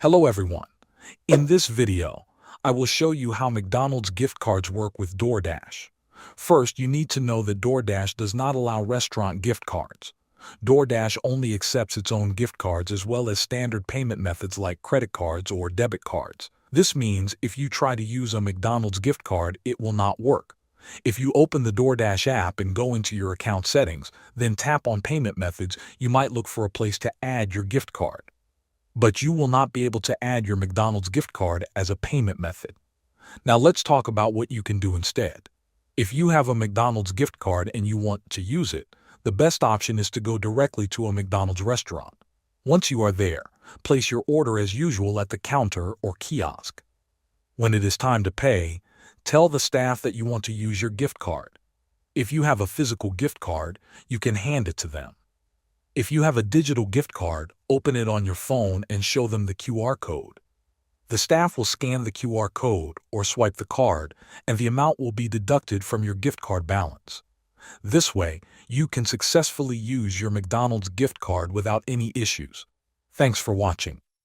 Hello everyone. In this video, I will show you how McDonald's gift cards work with Doordash. First, you need to know that Doordash does not allow restaurant gift cards. Doordash only accepts its own gift cards as well as standard payment methods like credit cards or debit cards. This means if you try to use a McDonald's gift card, it will not work. If you open the Doordash app and go into your account settings, then tap on payment methods, you might look for a place to add your gift card. But you will not be able to add your McDonald's gift card as a payment method. Now let's talk about what you can do instead. If you have a McDonald's gift card and you want to use it, the best option is to go directly to a McDonald's restaurant. Once you are there, place your order as usual at the counter or kiosk. When it is time to pay, tell the staff that you want to use your gift card. If you have a physical gift card, you can hand it to them. If you have a digital gift card, open it on your phone and show them the QR code. The staff will scan the QR code or swipe the card, and the amount will be deducted from your gift card balance. This way, you can successfully use your McDonald's gift card without any issues. Thanks for watching.